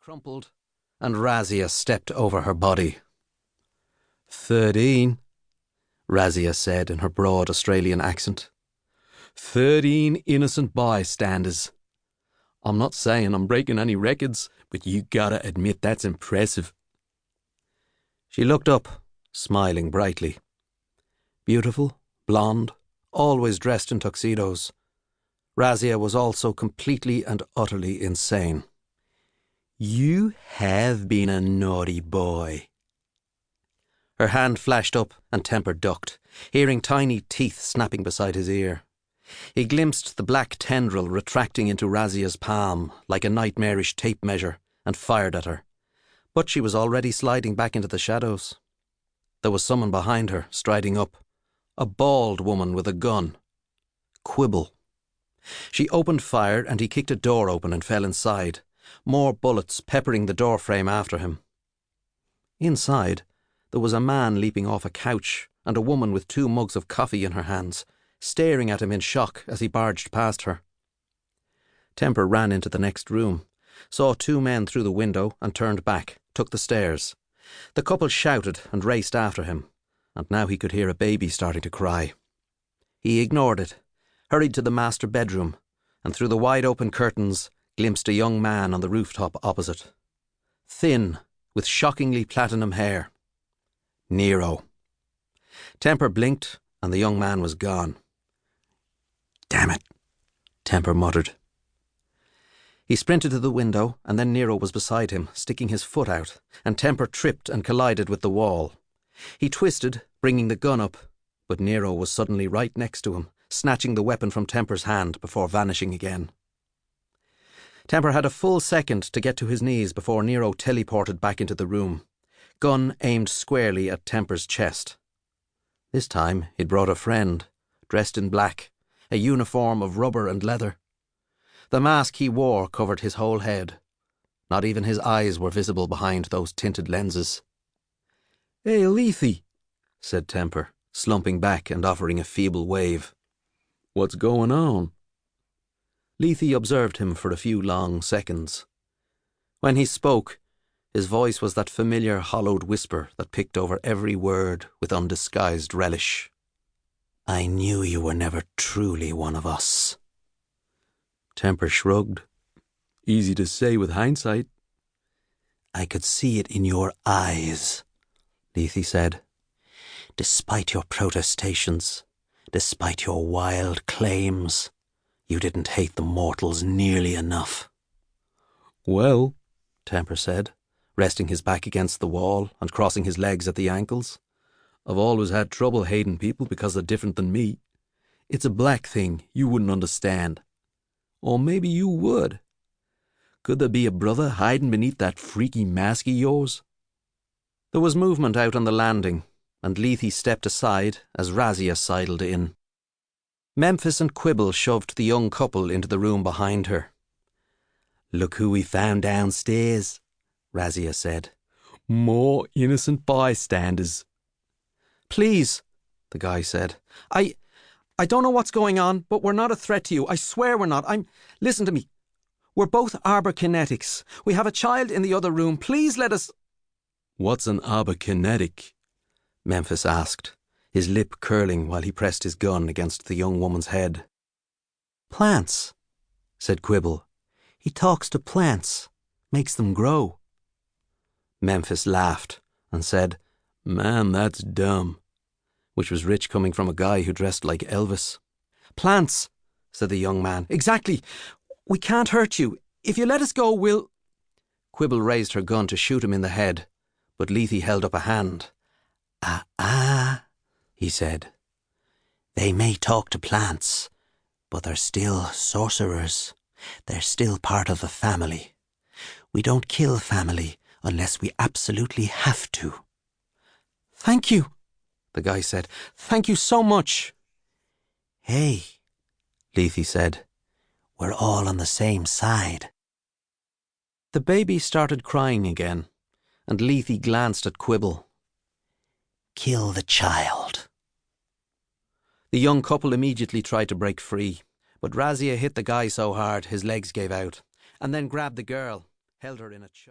crumpled, and Razia stepped over her body. 13, Razia said in her broad Australian accent. 13 innocent bystanders. I'm not saying I'm breaking any records, but you gotta admit that's impressive. She looked up, smiling brightly. Beautiful, blonde, always dressed in tuxedos. Razia was also completely and utterly insane. You have been a naughty boy. Her hand flashed up and Temper ducked, hearing tiny teeth snapping beside his ear. He glimpsed the black tendril retracting into Razia's palm like a nightmarish tape measure and fired at her. But she was already sliding back into the shadows. There was someone behind her, striding up. A bald woman with a gun. Quibble. She opened fire and he kicked a door open and fell inside, more bullets peppering the doorframe after him. Inside, there was a man leaping off a couch and a woman with 2 mugs of coffee in her hands, staring at him in shock as he barged past her. Temper ran into the next room, saw 2 men through the window and turned back, took the stairs. The couple shouted and raced after him, and now he could hear a baby starting to cry. He ignored it, hurried to the master bedroom, and through the wide-open curtains glimpsed a young man on the rooftop opposite. Thin, with shockingly platinum hair. Nero. Temper blinked, and the young man was gone. "Damn it," Temper muttered. He sprinted to the window, and then Nero was beside him, sticking his foot out, and Temper tripped and collided with the wall. He twisted, bringing the gun up, but Nero was suddenly right next to him, snatching the weapon from Temper's hand before vanishing again. Temper had a full second to get to his knees before Nero teleported back into the room, gun aimed squarely at Temper's chest. This time he'd brought a friend, dressed in black, a uniform of rubber and leather. The mask he wore covered his whole head. Not even his eyes were visible behind those tinted lenses. "Hey, Lethe," said Temper, slumping back and offering a feeble wave. "What's going on?" Lethe observed him for a few long seconds. When he spoke, his voice was that familiar hollowed whisper that picked over every word with undisguised relish. "I knew you were never truly one of us." Temper shrugged. "Easy to say with hindsight." "I could see it in your eyes," Lethe said. "Despite your protestations, despite your wild claims, you didn't hate the mortals nearly enough." "Well," Temper said, resting his back against the wall and crossing his legs at the ankles, "I've always had trouble hating people because they're different than me. It's a black thing you wouldn't understand. Or maybe you would. Could there be a brother hiding beneath that freaky mask of yours?" There was movement out on the landing, and Lethe stepped aside as Razia sidled in. Memphis and Quibble shoved the young couple into the room behind her. "Look who we found downstairs," Razia said. "More innocent bystanders." "Please," the guy said. I don't know what's going on, but we're not a threat to you. I swear we're not. Listen to me. We're both arbor-kinetics. We have a child in the other room. Please let us..." "What's an arbor-kinetic?" Memphis asked, his lip curling while he pressed his gun against the young woman's head. "Plants," said Quibble. "He talks to plants, makes them grow." Memphis laughed and said, "Man, that's dumb," which was rich coming from a guy who dressed like Elvis. "Plants," said the young man. "Exactly. We can't hurt you. If you let us go, we'll..." Quibble raised her gun to shoot him in the head, but Lethe held up a hand. He said. "They may talk to plants, but they're still sorcerers. They're still part of the family. We don't kill family unless we absolutely have to." "Thank you," the guy said. "Thank you so much." "Hey," Lethe said. "We're all on the same side." The baby started crying again, and Lethe glanced at Quibble. "Kill the child." The young couple immediately tried to break free, but Razia hit the guy so hard his legs gave out, and then grabbed the girl, held her in a choke.